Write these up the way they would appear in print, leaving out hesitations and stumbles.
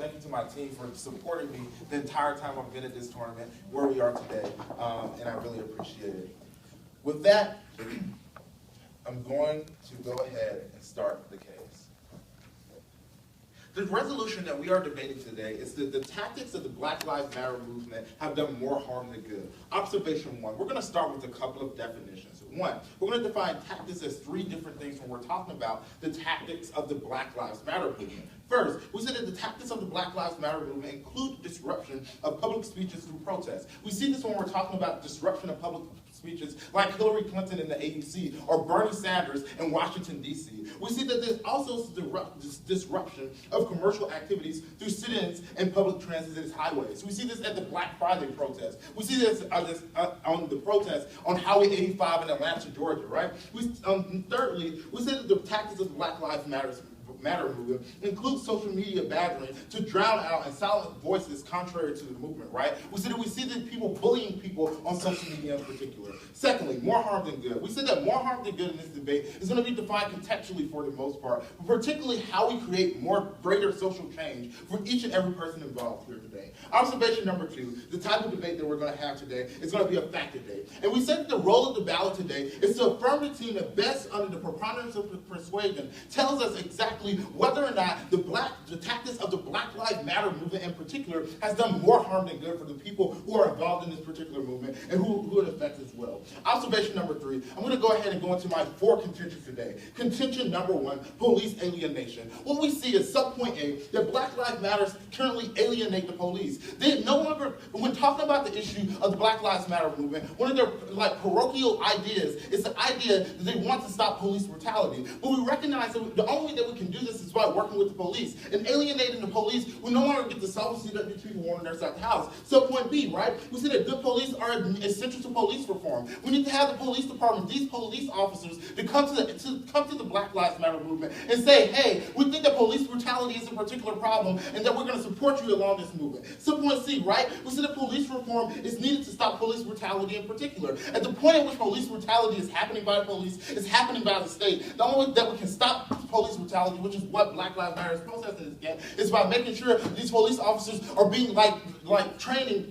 thank you to my team for supporting me the entire time I've been at this tournament, where we are today, and I really appreciate it. With that, I'm going to go ahead and start the case. The resolution that we are debating today is that the tactics of the Black Lives Matter movement have done more harm than good. Observation one, we're going to start with a couple of definitions. One, we're going to define tactics as three different things when we're talking about the tactics of the Black Lives Matter movement. First, we said that the tactics of the Black Lives Matter movement include disruption of public speeches through protests. We see this when we're talking about disruption of public speeches like Hillary Clinton in the AUC or Bernie Sanders in Washington, D.C. We see that there's also disruption of commercial activities through sit-ins and public transit and highways. We see this at the Black Friday protest. We see this on the protest on Highway 85 in Atlanta, Georgia, right? Thirdly, we said that the tactics of the Black Lives Matter movement includes social media badgering to drown out and silence voices contrary to the movement, right? We said that we see that people bullying people on social media in particular. Secondly, more harm than good. We said that more harm than good in this debate is going to be defined contextually for the most part, but particularly how we create greater social change for each and every person involved here today. Observation number two, the type of debate that we're going to have today is going to be a fact debate. And we said that the role of the ballot today is to affirm the team that best under the preponderance of persuasion tells us exactly whether or not the tactics of the Black Lives Matter movement in particular has done more harm than good for the people who are involved in this particular movement and who it affects as well. Observation number three, I'm going to go ahead and go into my four contentions today. Contention number one, police alienation. What we see is subpoint A, that Black Lives Matter currently alienate the police. They no longer, when talking about the issue of the Black Lives Matter movement, one of their parochial ideas is the idea that they want to stop police brutality. But we recognize that the only way that we can do this is by working with the police. And alienating the police, we no longer get the self-see that these people want on their side of the house. So point B, right? We see that good police are essential to police reform. We need to have the police department, these police officers, to come to the Black Lives Matter movement and say, hey, we think that police brutality is a particular problem and that we're going to support you along this movement. So point C, right? We see that police reform is needed to stop police brutality in particular. At the point at which police brutality is happening by the police, it's happening by the state. The only way that we can stop police brutality, which is what Black Lives Matter is protesting against, is by making sure these police officers are being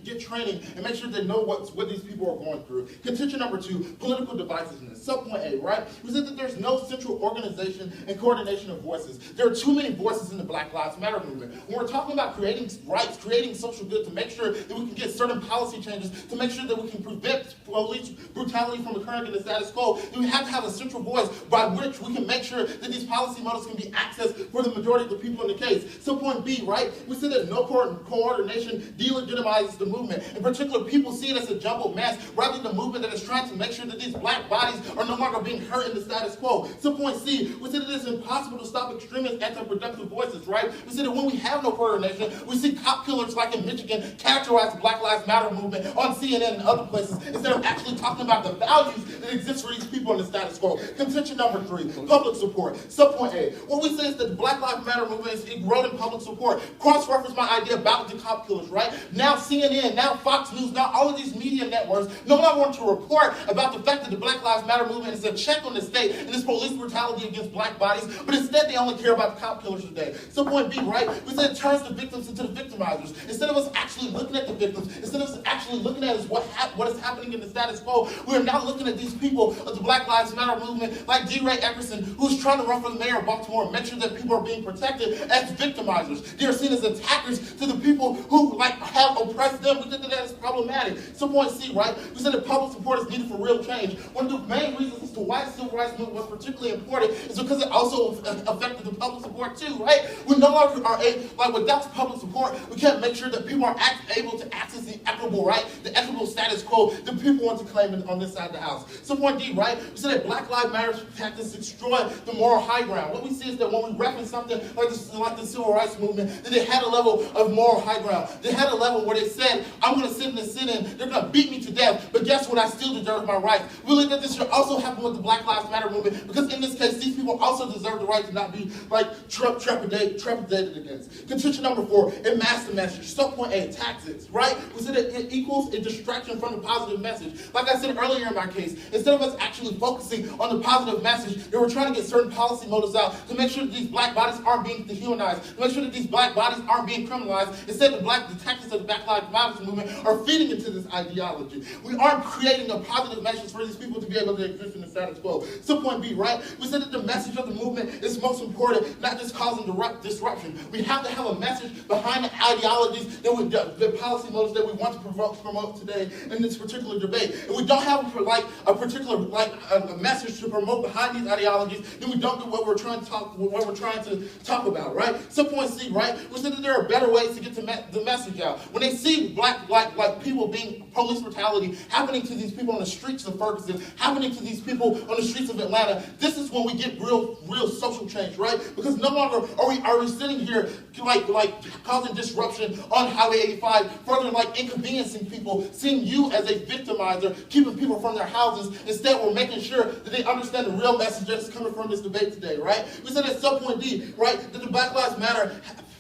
get training and make sure they know what these people are going through. Contention number two, political divisiveness. Subpoint A, right? We said that there's no central organization and coordination of voices. There are too many voices in the Black Lives Matter movement. When we're talking about creating rights, creating social good to make sure that we can get certain policy changes, to make sure that we can prevent police brutality from occurring in the status quo, then we have to have a central voice by which we can make sure that these policy models can be accessed for the majority of the people in the case. So point B, right? We said that no coordination delegitimizes the movement. In particular, people see it as a jumbled mess rather than a movement that is trying to make sure that these black bodies are no longer being hurt in the status quo. So point C, we said that it's impossible to stop extremist anti-productive voices, right? We said that when we have no coordination, we see cop killers like in Michigan characterize the Black Lives Matter movement on CNN and other places instead of actually talking about the values that exist for these people in the status quo. Contention number three, public support. Subpoint A, what we say is that the Black Lives Matter movement is eroding public support. Cross-reference my idea about the cop killers, right? Now CNN, now Fox News, now all of these media networks no longer want to report about the fact that the Black Lives Matter movement is a check on the state and this police brutality against black bodies, but instead they only care about the cop killers today. So point B, right? We said it turns the victims into the victimizers. Instead of us actually looking at the victims, instead of us actually looking at what is happening in the status quo, we are now looking at these people of the Black Lives Matter movement like D. Ray Eckerson, who's trying to run for the mayor of Baltimore and make sure that people are being protected as victimizers. They are seen as attackers to the people who have oppressed them. We think that is problematic. So point C, right? We said that public support is needed for real change. One of the main reasons as to why the civil rights movement was particularly important is because it also affected the public support too, right? We no longer are without public support, we can't make sure that people are able to access the equitable right, the equitable status quo that people want to claim on this side of the house. So point D, right? We said that Black Lives Matter tactics destroy the moral high ground. What we see is that when we reference something like the civil rights movement, that they had a level of moral high ground. They had a level where they said, I'm going to sit in the a sit-in, they're going to beat me to death, but guess what? I still deserve my rights. We believe that this should also happen with the Black Lives Matter movement, because in this case, these people also deserve the right to not be trepidated against. Contention number 4, it masks the message. Subpoint A, tactics, right? We said that it equals a distraction from the positive message. Like I said earlier in my case, instead of us actually focusing on the positive message, they were trying to get certain policy motives out to make sure that these black bodies aren't being dehumanized, to make sure that these black bodies aren't being criminalized. Instead, the tactics of the Black Lives Matter movement are feeding into this ideology. We aren't creating a positive message for these people to be able to exist in the status quo. Subpoint B, right? We said that the message of the movement is most important, not just causing disruption. We have to have a message behind the ideologies, the policy motives that we want to promote today in this particular debate. If we don't have a message to promote behind these ideologies, then we don't do what we're trying to talk about, right? Subpoint C, right? We said that there are better ways to get the message out. When they see black people being police brutality happening to these people on the streets of Ferguson, happening to these people on the streets of Atlanta, this is when we get real social change, right? Because no longer are we sitting here causing disruption on Highway 85, further inconveniencing people, seeing you as a victimizer, keeping people from their houses. Instead, we're making sure that they understand the real message that's coming from this debate today, right? We said at subpoint D, right, that the Black Lives Matter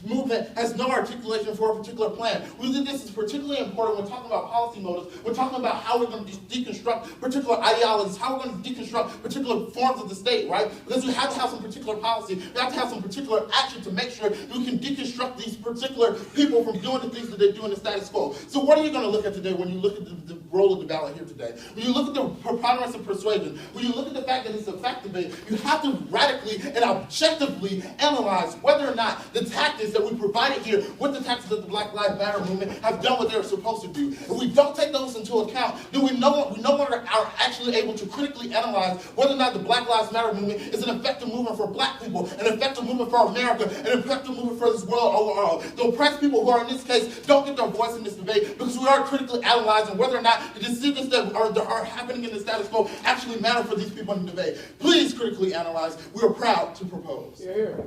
movement has no articulation for a particular plan. We think this is particularly important when talking about policy motives. We're talking about how we're going to deconstruct particular ideologies, how we're going to deconstruct particular forms of the state, right? Because we have to have some particular policy. We have to have some particular action to make sure that we can deconstruct these particular people from doing the things that they do in the status quo. So what are you going to look at today when you look at the role of the ballot here today? When you look at the preponderance of persuasion, when you look at the fact that it's a fact debate, you have to radically and objectively analyze whether or not the tactics that we provided here with the tactics of the Black Lives Matter movement have done what they're supposed to do. If we don't take those into account, then we no longer are actually able to critically analyze whether or not the Black Lives Matter movement is an effective movement for black people, an effective movement for America, an effective movement for this world overall. The oppressed people who are in this case don't get their voice in this debate because we are critically analyzing whether or not the decisions that are happening in the status quo actually matter for these people in the debate. Please critically analyze. We are proud to propose. Here.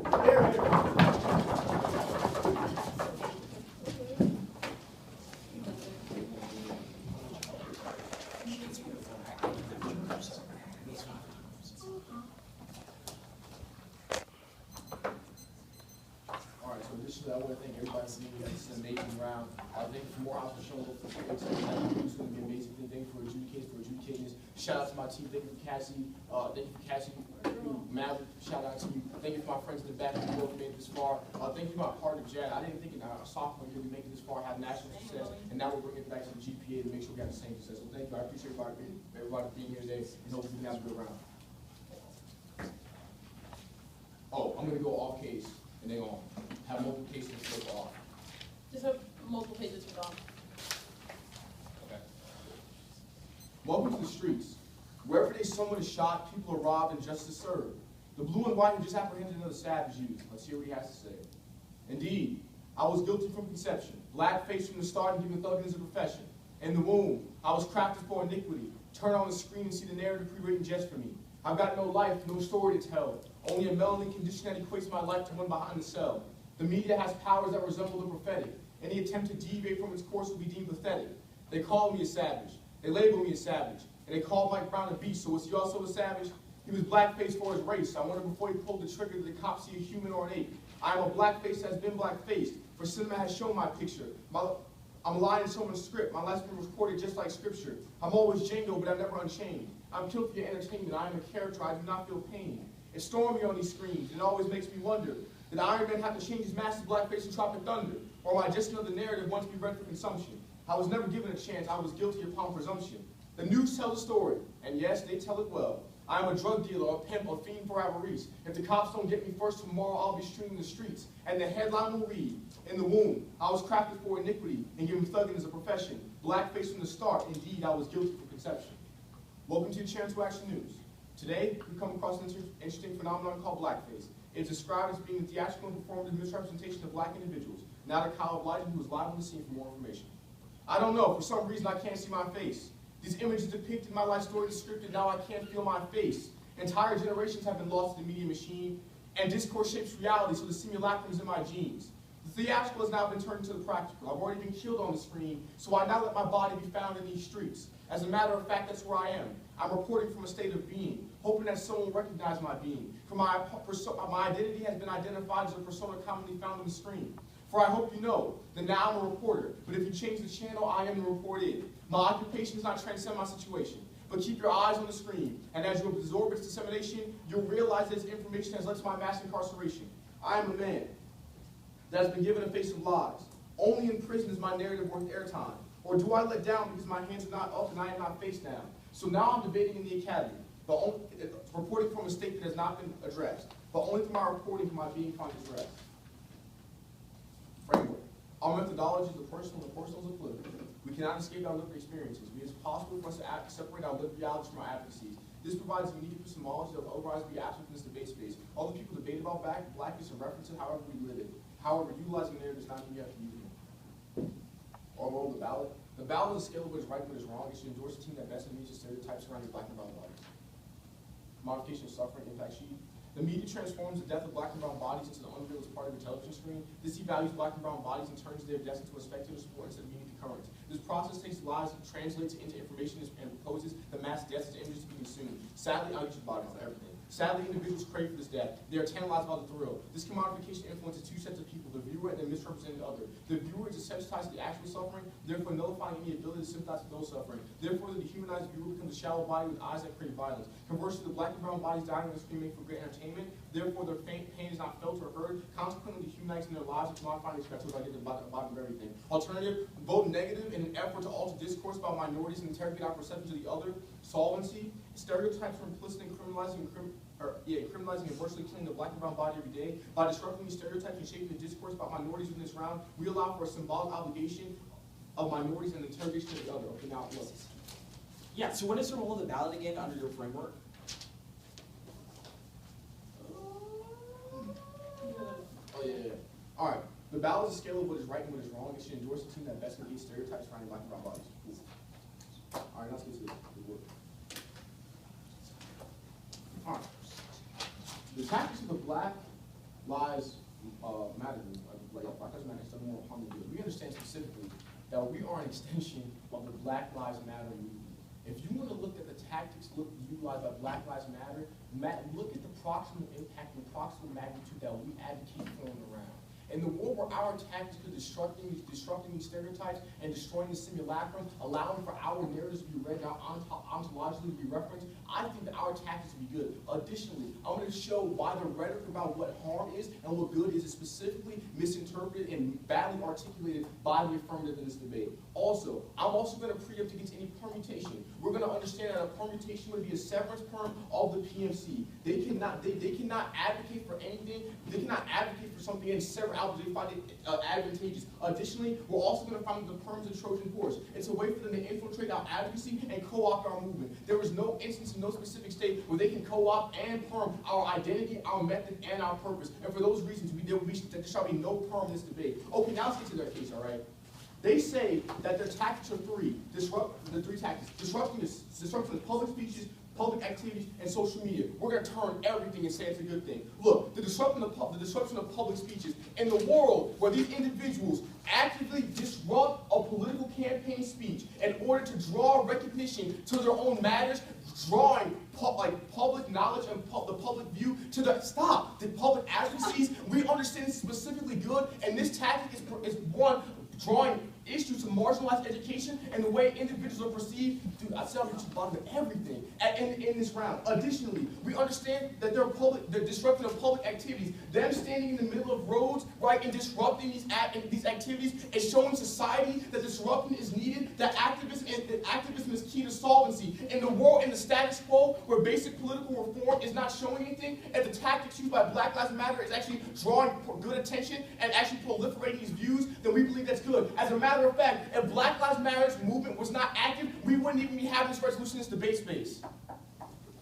I want to thank everybody for being here. This is an amazing round. Thank you for Morehouse for showing up for the it's going to be amazing. Thank you for adjudicating this. Shout out to my team. Thank you for Cassie. Thank you for Cassie. Maverick, shout out to you. Thank you for my friends in the back who both made it this far. Thank you to my partner, Jared. I didn't think in our sophomore year we make it this far, have national success, and now we're bringing it back to the GPA to make sure we have the same success. So thank you. I appreciate everybody being here today, and hopefully we can have a good round. Oh, I'm going to go off case, and then on. Have multiple cases to go off. Just have multiple pages to go off. Okay. Welcome to the streets. Wherever there's someone is shot, people are robbed, and justice served. The blue and white who just apprehended another savage youth. Let's hear what he has to say. Indeed, I was guilty from conception, black-faced from the start and given thugging as a profession. In the womb, I was crafted for iniquity. Turn on the screen and see the narrative pre-written just for me. I've got no life, no story to tell. Only a melanin condition that equates my life to one behind the cell. The media has powers that resemble the prophetic. Any attempt to deviate from its course will be deemed pathetic. They call me a savage. They label me a savage. And they call Mike Brown a beast, so was he also a savage? He was blackface for his race. I wonder before he pulled the trigger, did the cops see a human or an ape? I am a blackface that has been blackfaced, for cinema has shown my picture. I'm a lie in someone's script. My life's been recorded just like scripture. I'm always Django, but I'm never unchained. I'm killed for your entertainment. I am a character. I do not feel pain. It's stormy on these screens. It always makes me wonder, did Iron Man have to change his massive blackface in Tropic Thunder? Or am I just another narrative once to be read for consumption? I was never given a chance. I was guilty upon presumption. The news tell the story, and yes, they tell it well. I am a drug dealer, a pimp, a fiend for avarice. If the cops don't get me first tomorrow, I'll be streaming the streets. And the headline will read, in the womb, I was crafted for iniquity and given thugging as a profession. Blackface from the start, indeed, I was guilty for conception. Welcome to Chance to Action News. Today, we come across an interesting phenomenon called blackface. It's described as being a theatrical and performative misrepresentation of black individuals. Now to Kyle Bligen, who is live on the scene for more information. I don't know, for some reason I can't see my face. These images depicted my life story is scripted, now I can't feel my face. Entire generations have been lost to the media machine, and discourse shapes reality, so the simulacrum is in my genes. The theatrical has now been turned into the practical. I've already been killed on the screen, so I now let my body be found in these streets. As a matter of fact, that's where I am. I'm reporting from a state of being, hoping that someone will recognize my being. For my identity has been identified as a persona commonly found on the screen. For I hope you know that now I'm a reporter, but if you change the channel, I am the reported. My occupation does not transcend my situation. But keep your eyes on the screen, and as you absorb its dissemination, you'll realize that its information has led to my mass incarceration. I am a man that has been given a face of lies. Only in prison is my narrative worth airtime. Or do I let down because my hands are not up and I am not face down? So now I'm debating in the academy, reporting from a state that has not been addressed. But only through my reporting can my being find its rest. Framework. Our methodology is the personal and personal is the political. We cannot escape our lived experiences. It is possible for us to separate our lived realities from our advocacies. This provides a unique epistemology that will otherwise be absent from this debate space. All the people debate about blackness and reference it however we live it. However, utilizing the narrative does not mean you have to use it. Our role of the ballot. The ballot is a scale of what is right and what is wrong. It should endorse a team that best meets the stereotypes surrounding black and brown bodies. Modification of suffering impact sheet. The media transforms the death of black and brown bodies into the unrealistic part of a television screen. This devalues black and brown bodies and turns their deaths into a spectator sport instead of meaningful currents. This process takes lives and translates it into information and proposes the mass deaths as images to be consumed. Sadly, I'll use your body for everything. Sadly, individuals crave for this death. They are tantalized by the thrill. This commodification influences two sets of people, the viewer and the misrepresented other. The viewer is desensitized to the actual suffering, therefore nullifying any ability to sympathize with those suffering. Therefore, the dehumanized viewer becomes a shallow body with eyes that crave violence. Conversely, the black and brown bodies dying on the screen make for great entertainment. Therefore, their pain is not felt or heard, consequently dehumanizing their lives and commodifying their perspectives. I get the bottom of everything. Alternative, vote negative in an effort to alter discourse about minorities and interrogate our perception to the other. Solvency, stereotypes are implicit in criminalizing and virtually killing the black and brown body every day. By disrupting these stereotypes and shaping the discourse about minorities in this round, we allow for a symbolic obligation of minorities and the interrogation of the other. Okay, now look. Yeah, so what is the role of the ballot again under your framework? Oh, yeah. All right. The ballot is a scale of what is right and what is wrong. It should endorse a team that best meets stereotypes surrounding black and brown bodies. All right, let's get to the work. All right. The tactics of the Black Lives Matter movement, Black Lives Matter, is more harm than good. We understand specifically that we are an extension of the Black Lives Matter movement. If you want to look at the tactics utilized by Black Lives Matter, look at the proximal impact and proximal magnitude that we advocate for and around. In the world where our tactics are disrupting these stereotypes and destroying the simulacrum, allowing for our narratives to be read out ontologically to be referenced, I think that our tactics would be good. Additionally, I want to show why the rhetoric about what harm is and what good is specifically misinterpreted and badly articulated by the affirmative in this debate. Also, I'm also going to preempt against any permutation. We're going to understand that a permutation would be a severance perm of the PMC. They cannot advocate for anything. They cannot advocate for something and sever out because they find it advantageous. Additionally, we're also going to find that the perms are Trojan horse. It's a way for them to infiltrate our advocacy and co-opt our movement. There is no instance in no specific state where they can co-opt and perm our identity, our method, and our purpose. And for those reasons, there shall be no perm in this debate. Okay, now let's get to their case, all right? They say that their tactics are three tactics. Disrupting of public speeches, public activities, and social media. We're going to turn everything and say it's a good thing. Look, the disruption of public speeches in the world where these individuals actively disrupt a political campaign speech in order to draw recognition to their own matters, drawing public knowledge and the public view to the public advocacies. We understand this is specifically good, and this tactic is one drawing issues to marginalized education and the way individuals are perceived. Dude, I said I'm reaching the bottom of everything in this round. Additionally, we understand that the disruption of public activities, them standing in the middle of roads, right, and disrupting these activities is showing society that disruption is needed, that activism is key to solvency. In the world, in the status quo, where basic political reform is not showing anything, and the tactics used by Black Lives Matter is actually drawing good attention and actually proliferating these views, then we believe that's good. As a matter of fact, if Black Lives Matter movement was not active, we wouldn't even be having this resolution in this debate space.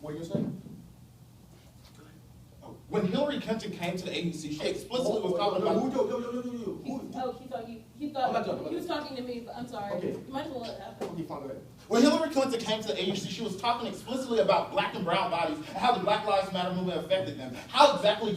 What are you saying? When Hillary Clinton came to the agency, she explicitly was talking about... He thought he was talking to me, but I'm sorry. Okay. You might as well let it happen. Okay, fine, go ahead. When Hillary Clinton came to the agency, she was talking explicitly about black and brown bodies and how the Black Lives Matter movement affected them. How exactly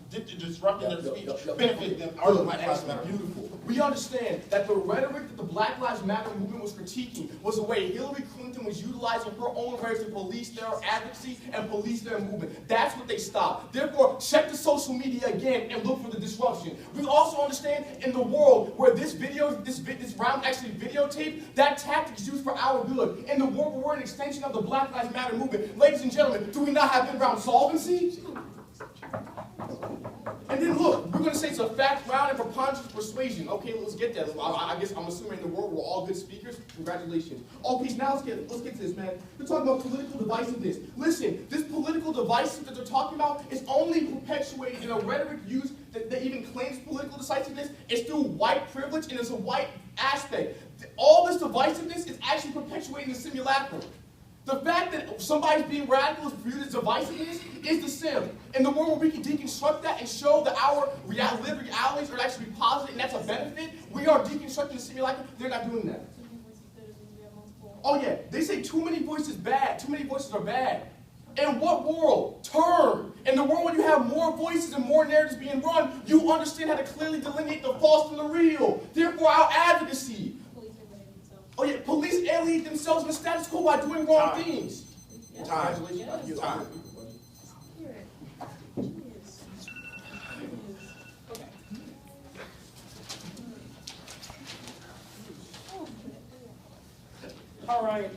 disrupting their speech benefit them or the Black Lives Matter. Beautiful. We understand that the rhetoric that the Black Lives Matter movement was critiquing was the way Hillary Clinton was utilizing her own rhetoric to police their advocacy and police their movement. That's what they stopped. Therefore, check the social media again and look for the disruption. We also understand in the world where this round actually videotaped, that tactic is used for our good. In the world where we're an extension of the Black Lives Matter movement, ladies and gentlemen, do we not have in-round solvency? And then look, we're going to say it's a fact, round, and preponderance persuasion. Okay, let's get that. I guess I'm assuming in the world we're all good speakers. Congratulations. Okay, now let's get to this, man. We're talking about political divisiveness. Listen, this political divisiveness that they're talking about is only perpetuated in a rhetoric used that even claims political decisiveness. It's through white privilege, and it's a white aspect. All this divisiveness is actually perpetuating the simulacrum. The fact that somebody's being radical is viewed as divisiveness is the sim. In the world where we can deconstruct that and show that our lived realities are actually positive and that's a benefit, we are deconstructing the simulacrum. They're not doing that. Oh yeah, they say too many voices bad. Too many voices are bad. In what world? Turn. In the world when you have more voices and more narratives being run, you understand how to clearly delineate the false from the real. Therefore, our advocacy. Oh yeah, police alienate themselves in the status quo by doing wrong things. Time. All right,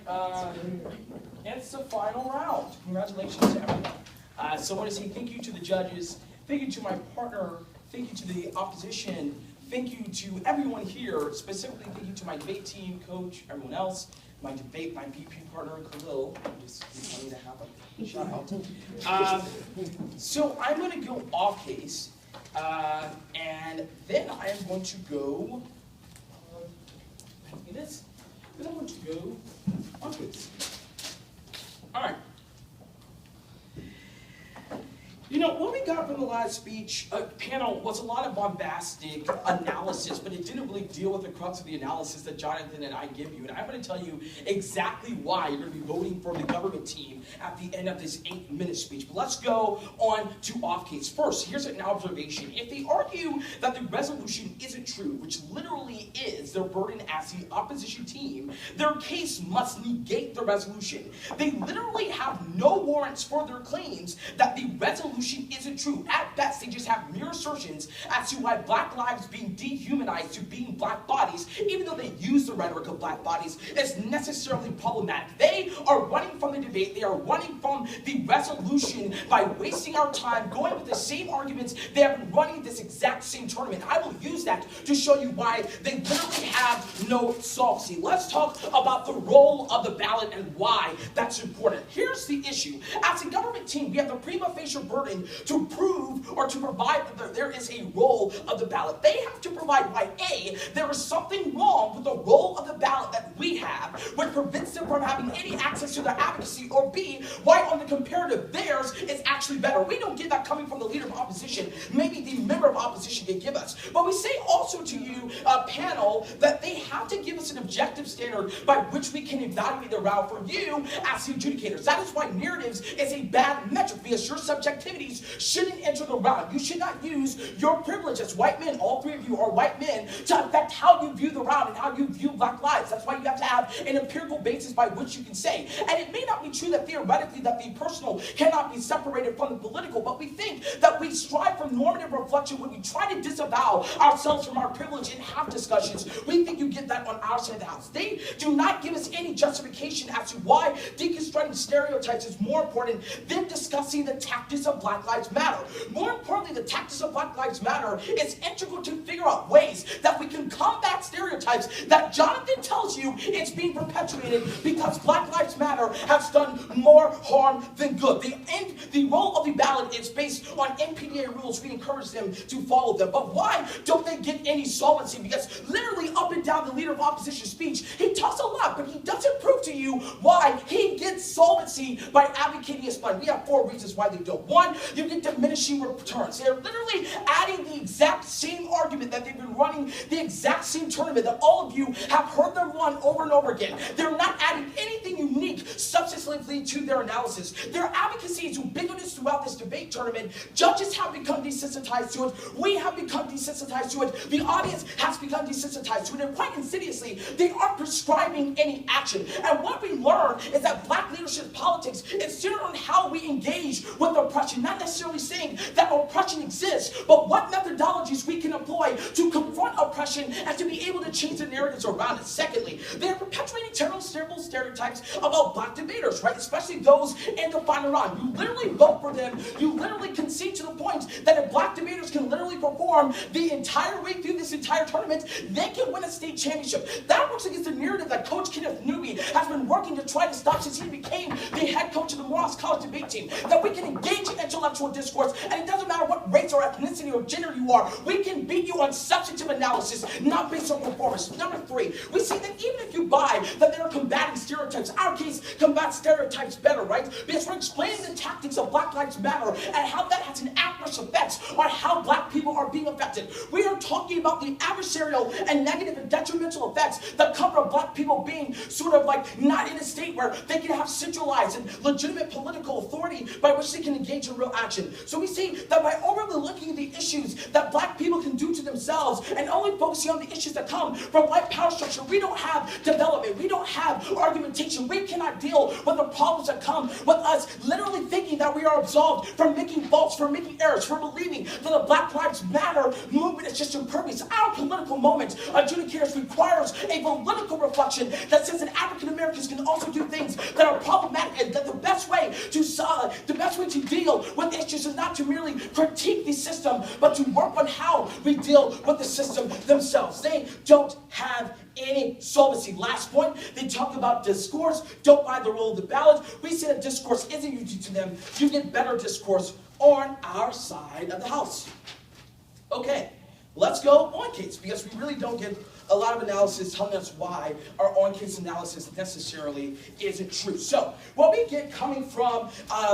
it's the final round. Congratulations to everyone. So I want to say thank you to the judges, thank you to my partner, thank you to the opposition, thank you to everyone here, specifically thank you to my debate team, coach, everyone else, my VP partner, Carlisle. Just wanting to have a shout out. So I'm going to go off case, and then I am going to go, then I'm going to go on case. All right. You know, what we got from the last speech panel was a lot of bombastic analysis, but it didn't really deal with the crux of the analysis that Jonathan and I give you. And I'm going to tell you exactly why you're going to be voting for the government team at the end of this 8-minute speech. But let's go on to off case. First, here's an observation. If they argue that the resolution isn't true, which literally is their burden as the opposition team, their case must negate the resolution. They literally have no warrants for their claims that the resolution isn't true. At best, they just have mere assertions as to why black lives being dehumanized to being black bodies, even though they use the rhetoric of black bodies, is necessarily problematic. They are running from the debate. They are running from the resolution by wasting our time going with the same arguments they have been running this exact same tournament. I will use that to show you why they literally have no solvency. Let's talk about the role of the ballot and why that's important. Here's the issue. As a government team, we have the prima facie burden to prove or to provide that there is a role of the ballot. They have to provide why A, there is something wrong with the role of the ballot that we have, which prevents them from having any access to their advocacy, or B, why on the comparative theirs is actually better. We don't get that coming from the leader of opposition. Maybe the member of opposition can give us. But we say also to you, panel, that they have to give us an objective standard by which we can evaluate the route for you as the adjudicators. That is why narratives is a bad metric, because your subjectivities shouldn't enter the round. You should not use your privilege as white men, all three of you are white men, to affect how you view the round and how you view black lives. That's why you have to have an empirical basis by which you can say. And it may not be true that theoretically that the personal cannot be separated from the political, but we think that we strive for normative reflection when we try to disavow ourselves from our privilege and have discussions. We think you get that on our side of the house. They do not give us any justification as to why deconstructing stereotypes is more important than discussing the tactics of Black Lives Matter. More importantly, the tactics of Black Lives Matter is integral to figure out ways that we can combat stereotypes that Jonathan tells you it's being perpetuated because Black Lives Matter has done more harm than good. The role of the ballot is based on NPDA rules. We encourage them to follow them. But why don't they get any solvency? Because literally up and down down the leader of opposition speech, he talks a lot, but he doesn't prove to you why he gets solvency by advocating his plan. We have 4 reasons why they don't. 1, you get diminishing returns. They're literally adding the exact same argument that they've been running, the exact same tournament that all of you have heard them run over and over again. They're not adding anything unique substantively to their analysis. Their advocacy is ubiquitous throughout this debate tournament. Judges have become desensitized to it. We have become desensitized to it. The audience has become desensitized to it. And quite insidiously, they aren't prescribing any action. And what we learn is that black leadership politics is centered on how we engage with oppression, not necessarily saying that oppression exists, but what methodologies we can employ to confront oppression and to be able to change the narratives around it. Secondly, they're perpetuating terrible stereotypes about black debaters, right? Especially those in the final round. You literally vote for them. You literally concede to the point that if black debaters can literally perform the entire way through this entire tournament, they can win a state championship. That works against the narrative that Coach Kenneth Newby has been working to try to stop since he became the head coach of the Morehouse College debate team. That we can engage in intellectual discourse, and it doesn't matter what race or ethnicity or gender you are, we can beat you on substantive analysis, not based on performance. Number 3, we see that even if you buy that they're combating stereotypes, our case combats stereotypes better, right? Because we're explaining the tactics of Black Lives Matter and how that has an adverse effect on how black people are being affected. We are talking about the adversarial and negative and detrimental effects that come from black people being sort of like not in a state where they can have centralized and legitimate political authority by which they can engage in real action. So we see that by overlooking the issues that black people can do to themselves and only focusing on the issues that come from white power structure, we don't have development, we don't have argumentation, we cannot deal with the problems that come with us literally thinking that we are absolved from making faults, from making errors, from believing that the Black Lives Matter movement is just impervious. Our political moment, adjudicators, requires a political reflection that says that African Americans can also do things that are problematic, and that the best way to deal with issues is not to merely critique the system, but to work on how we deal with the system themselves. They don't have any solvency. Last point, they talk about discourse. Don't buy the role of the ballot. We say that discourse isn't unique to them. You get better discourse on our side of the house. Okay, let's go on case, because we really don't get a lot of analysis telling us why our on-case analysis necessarily isn't true. So, what we get coming from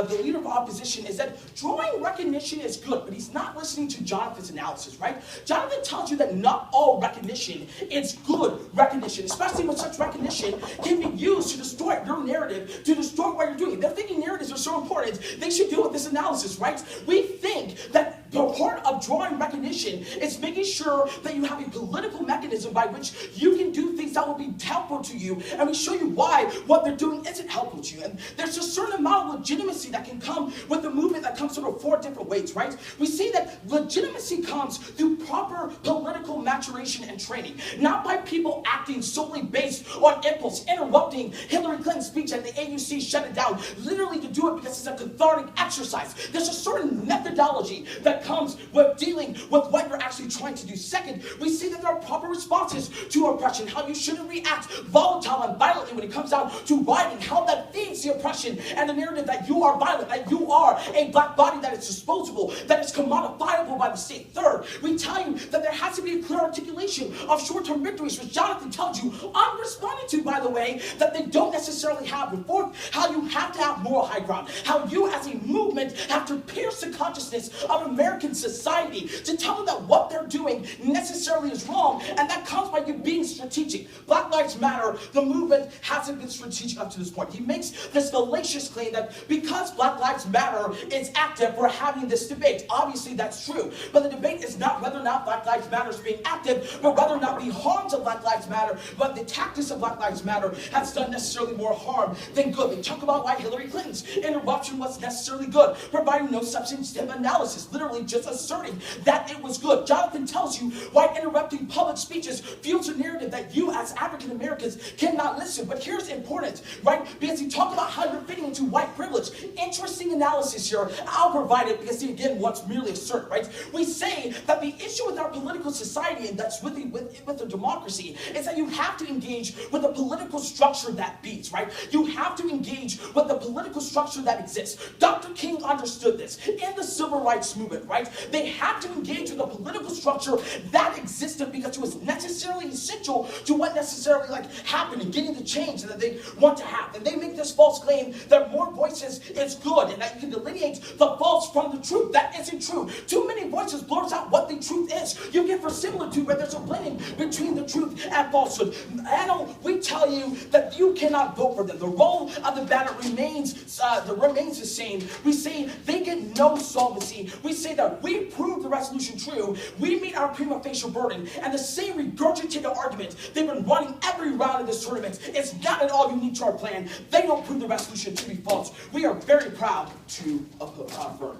the leader of opposition is that drawing recognition is good, but he's not listening to Jonathan's analysis, right? Jonathan tells you that not all recognition is good recognition, especially when such recognition can be used to destroy your narrative, to destroy what you're doing. They're thinking narratives are so important, they should deal with this analysis, right? We think that the part of drawing recognition is making sure that you have a political mechanism by which you can do things that will be helpful to you, and we show you why what they're doing isn't helpful to you. And there's a certain amount of legitimacy that can come with the movement that comes sort of 4 different ways, right? We see that legitimacy comes through proper political maturation and training, not by people acting solely based on impulse, interrupting Hillary Clinton's speech at the AUC, shut it down, literally to do it because it's a cathartic exercise. There's a certain methodology that comes with dealing with what you're actually trying to do. Second, we see that there are proper responses to oppression, how you shouldn't react volatile and violently when it comes down to rioting, how that feeds the oppression and the narrative that you are violent, that you are a black body that is disposable, that is commodifiable by the state. Third, we tell you that there has to be a clear articulation of short-term victories, which Jonathan tells you, unresponded to, by the way, that they don't necessarily have. And fourth, how you have to have moral high ground, how you as a movement have to pierce the consciousness of American society to tell them that what they're doing necessarily is wrong, and that comes by you being strategic. Black Lives Matter, the movement hasn't been strategic up to this point. He makes this fallacious claim that because Black Lives Matter is active, we're having this debate. Obviously, that's true. But the debate is not whether or not Black Lives Matter is being active, but whether or not the harms of Black Lives Matter, but the tactics of Black Lives Matter has done necessarily more harm than good. They talk about why Hillary Clinton's interruption was necessarily good, providing no substantive analysis, literally just asserting that it was good. Jonathan tells you why interrupting public speeches fuels a narrative that you as African Americans cannot listen. But here's important, right? Because he talked about how you're fitting into white privilege. Interesting analysis here. I'll provide it because he again wants merely assert, right? We say that the issue with our political society, and that's with the democracy, is that you have to engage with the political structure that beats, right? You have to engage with the political structure that exists. Dr. King understood this in the civil rights movement, right? They had to engage with the political structure that existed because it was necessary necessarily essential to what necessarily happened and getting the change that they want to have. And they make this false claim that more voices is good and that you can delineate the false from the truth. That isn't true. Too many voices blurs out what the truth is. You get verisimilitude where there's a blending between the truth and falsehood. And we tell you that you cannot vote for them. The role of the ballot remains the same. We say they get no solvency. We say that we prove the resolution true. We meet our prima facie burden. And the same regurgitated argument they've been running every round of this tournament is not at all unique to our plan. They don't prove the resolution to be false. We are very proud to affirm.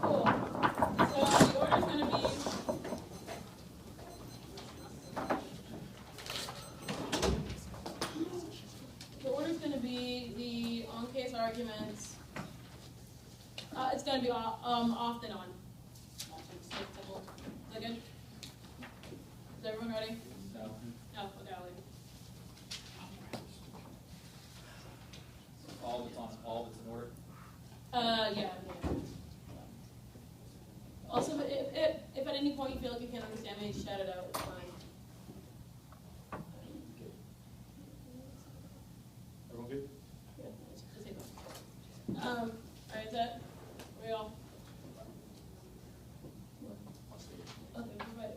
Cool. So the order's going to be... The order's going to be the on-case arguments. It's going to be off and on. Is that good? Is everyone ready? No. No, okay, I'll leave. All of it's in order? Yeah. Also, if at any point you feel like you can't understand me, shout it out, it's fine. Everyone good? Yeah, just take one. Alright, is that, we all? Okay, right.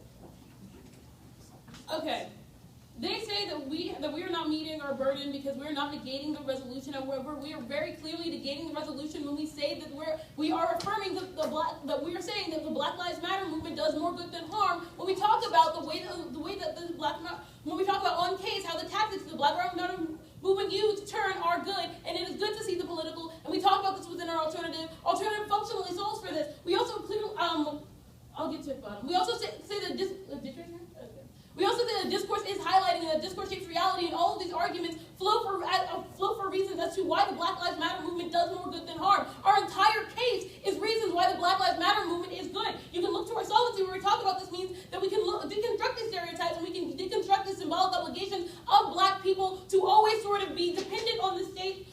Okay. They say that we are not meeting our burden because we're not negating the resolution. However, we are very clearly negating the resolution when we say that we are affirming that we are saying that the Black Lives Matter movement does more good than harm. When we talk about when we talk about on case how the tactics of the Black Lives Matter movement used to turn are good, and it is good to see the political. And we talk about this within our alternative functionally solves for this. We also clearly I'll get to the bottom. We also say that we also say that discourse is highlighting and that discourse shapes reality, and all of these arguments flow for reasons as to why the Black Lives Matter movement does more good than harm. Our entire case is reasons why the Black Lives Matter movement is good. You can look to our solvency where we talk about this means that we can deconstruct these stereotypes and we can deconstruct the symbolic obligations of Black people to always sort of be dependent on the state.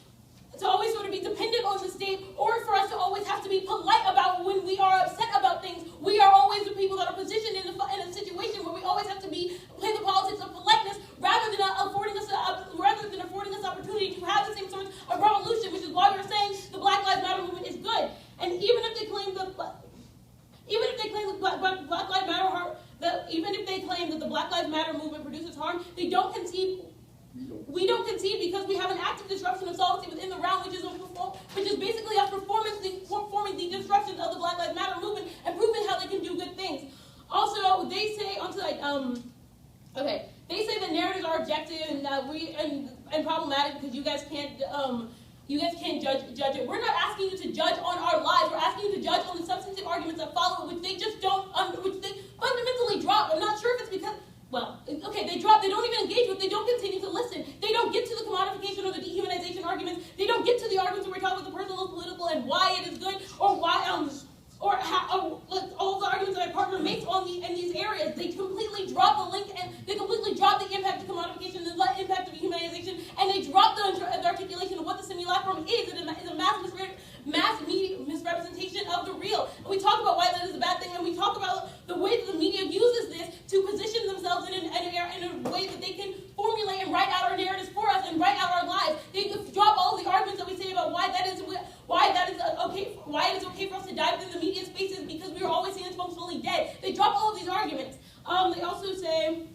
Or for us to always have to be polite about when we are upset about things. We are always the people that are positioned in a situation where we always have to play the politics of politeness rather than affording us opportunity to have the same sort of revolution, which is why we're saying the Black Lives Matter movement is good. And even if they claim that the Black Lives Matter movement produces harm, they don't concede. We don't concede because we have an active disruption of solvency within the round, which is basically us performing the disruption of the Black Lives Matter movement and proving how they can do good things. Also, they say they say the narratives are objective and and problematic because you guys can't judge it. We're not asking you to judge on our lives. We're asking you to judge on the substantive arguments that follow, which they just don't, which they fundamentally drop. I'm not sure if it's because. They drop, they don't even engage with, they don't continue to listen. They don't get to the commodification or the dehumanization arguments. They don't get to the arguments where we're talking about the personal, political, and why it is good, or why, all the arguments that my partner makes in these areas. They completely drop the link, and they completely drop the impact of commodification, the impact of dehumanization, and they drop the articulation of what the simulacrum is. It is a mass media misrepresentation of the real. And we talk about why that is a bad thing, and we talk about the way that the media uses this to position themselves in a way that they can formulate and write out our narratives for us and write out our lives. They drop all the arguments that we say about why it is okay for us to dive into the media spaces because we are always seen as functionally dead. They drop all of these arguments. They also say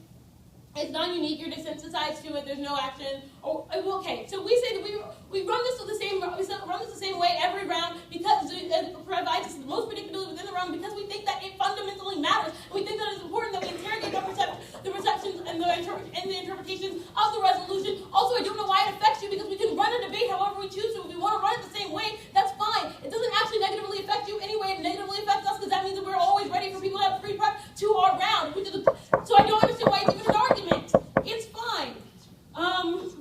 it's not unique. You're desensitized to it. There's no action. Okay. So we say that we run this the same way every round because it provides us the most predictability within the round because we think that it fundamentally matters. We think that it's important that we interrogate the perceptions and the interpretations of the resolution. Also, I don't know why it affects you because we can run a debate however we choose to. If we want to run it the same way, that's fine. It doesn't actually negatively affect you anyway. It negatively affects us because that means that we're always ready for people to have pre-prep to our round. So I don't understand why it's even an argument. It's fine.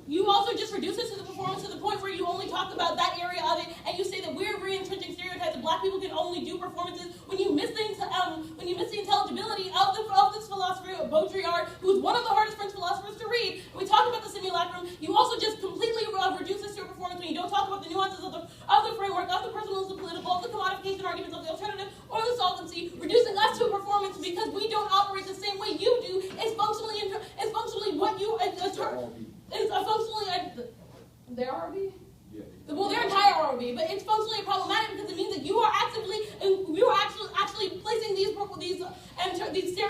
You also just reduce it to the performance to the point where you only talk about that area of it, and you say that we're re-entrenching stereotypes that Black people can only do performances when you miss the intelligibility of this philosopher, Baudrillard, who is one of the hardest French philosophers to read. And we talk about the simulacrum. You also just completely reduce this to a performance when you don't talk about the nuances of the framework, of the personal, of the political, of the commodification arguments, of the alternative, or the solvency, reducing us to a performance because we don't operate the same way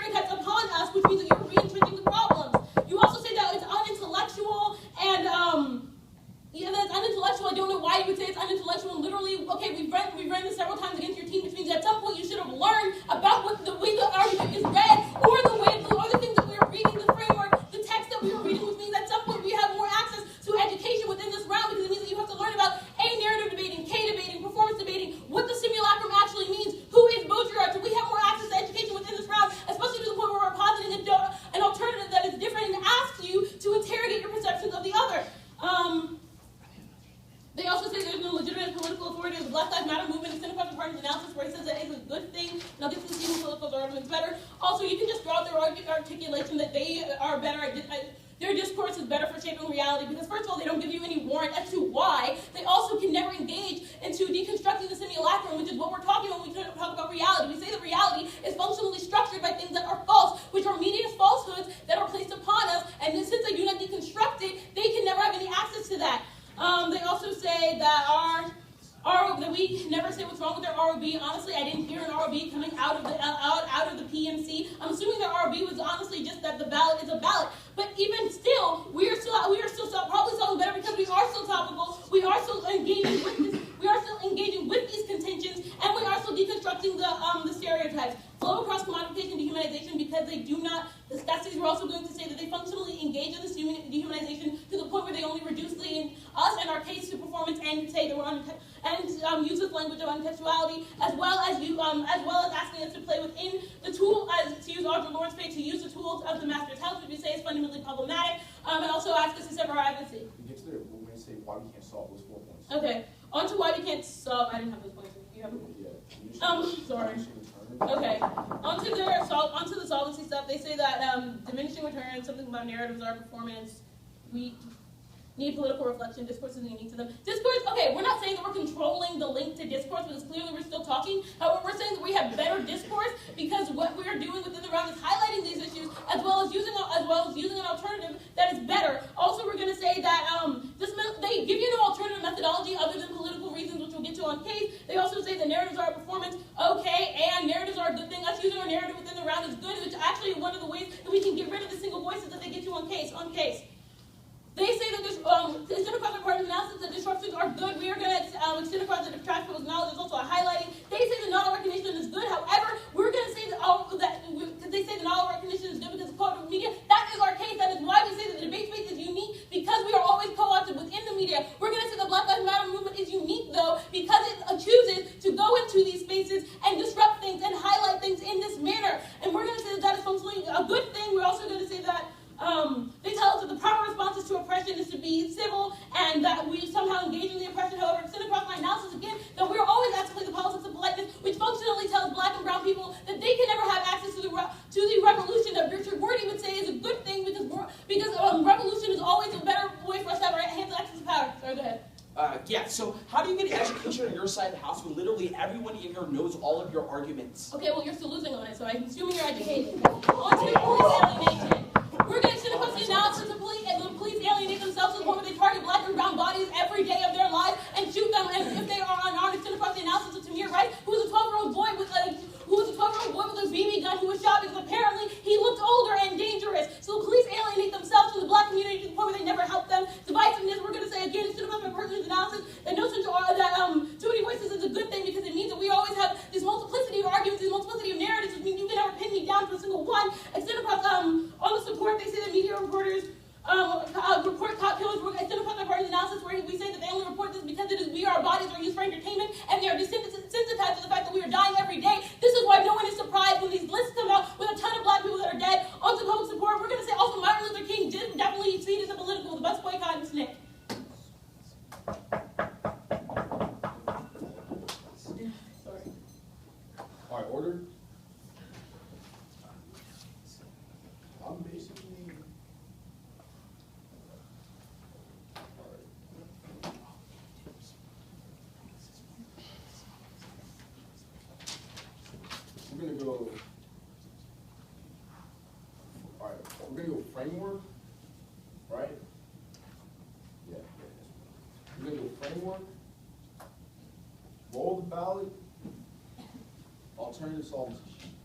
stereotypes upon us, which means that you're re-entrenching the problems. You also say that it's unintellectual and yeah, that's unintellectual. I don't know why you would say it's unintellectual. And literally, okay, we've read this several times against your team, which means at some point you should have learned about what the way the argument is read, or the way the other things that we are reading, the framework, the text that we are reading, which means at some point we have more access to education within this round, because it means that you have to learn about A, narrative debating, K, debating, performance debating, what the simulacrum actually means, who is Baudrillard. So we have more access to education within this round, especially to the point where we're positing an alternative that is different and asks you to interrogate your perceptions of the other. They also say there's no legitimate political authority of the Black Lives Matter movement. It's in the Party's analysis where he says that it's a good thing. Now, this is even political arguments better. Also, you can just draw their articulation that they are better at their discourse is better for shaping reality, because first of all, they don't give you any warrant as to why. They also can never engage into deconstructing the simulacrum, which is what we're talking about when we talk about reality. We say that reality is functionally structured by things that are false, which are mediated falsehoods that are placed upon us, and since they do not deconstruct it, they can never have any access to that. They also say that that we never say what's wrong with their ROB. Honestly, I didn't hear an ROB coming out of the PMC. I'm assuming their ROB was honestly just that the ballot is a ballot. But even still, we are still probably solving better because we are still topical. We are still engaging with this. We are still engaging with these contentions, and we are still deconstructing the stereotypes. Flow across commodification and dehumanization, because they do not. The studies were also going to say that they functionally engage in this dehumanization to the point where they only reduce us and our case to performance and say that we're use this language of untextuality, as well as asking us to play within the tool, to use Audre Lorde's page, to use the tools of the master's house, which we say is fundamentally problematic, and also ask us to sever our advocacy. We get to there, we're going to say why we can't solve those 4 points. Okay, on to why we can't solve. I didn't have those points. You have them? Yeah. Sorry. Okay, onto the solvency stuff. They say that diminishing returns, something about narratives are performance. We need political reflection. Discourse isn't unique to them. Discourse, okay, we're not saying that we're controlling the link to discourse, because clearly we're still talking. However, we're saying that we have better discourse because what we are doing within the round is highlighting these issues as well as using an alternative that is better. Also, we're going to say that they give you no alternative methodology other than political reasons, which we'll get to on case. They also say that narratives are a performance, okay, and narratives are a good thing. Us using our narrative within the round is good, which actually one of the ways that we can get rid of the single voices that they get you on case. They say that extend across the part of analysis that disruptions are good. We are going to extend across the detraction of knowledge. There's also a highlighting. They say that knowledge recognition is good. However, we're going to say that because they say that knowledge recognition is good because of co-opted media. That is our case. That is why we say that the debate space is unique, because we are always co-opted within the media. We're going to say the Black Lives Matter movement is unique, though, because it chooses to go into these spaces and disrupt things and highlight things in this manner. And we're going to say that that is functionally a good thing. We're also going to say that they tell us that the proper responses to oppression is to be civil, and that we somehow engage in the oppression. However, extend across my analysis again that we're always asking the politics of politeness, which functionally tells Black and brown people that they can never have access to the revolution that Richard Wordy would say is a good thing, because revolution is always a better way for us to have our hands on access to power. Sorry, go ahead. Yeah, so how do you get education on your side of the house when literally everyone in here knows all of your arguments? Okay, well, you're still losing on it, so I'm assuming you're educated. On to police alienation. We're going to extend across the analysis of police alienate themselves to the point where they target Black and brown bodies every day of their lives and shoot them, and if they are unarmed, extend across the analysis of Tamir Rice, who was a 12-year-old boy with a BB gun who was shot because apparently he looked older and dangerous. So the police alienate themselves from the Black community to the point where they never help them. Divisiveness, we're going to say again, extend across my personal analysis, that too many voices is a good thing, because it means that we always have this multiplicity of arguments, this multiplicity of narratives, which means you can never pin me down to a single one. Extend across on the support, they say that media reporters report cop killers. We're extend across my personal analysis where we say that they only report this because our bodies are used for entertainment, and they are desensitized to the fact that we are dying every day. This is why no one is surprised when these lists come out with a ton of Black people that are dead. On to public support, we're going to say also Martin Luther King did definitely see this as political. The best boycott is Nick. Sorry. All right, order. I'm basically. We're gonna go. All right, we're gonna go framework, right? Yeah. We're gonna go framework. Roll the ballot. Alternative solvency sheet.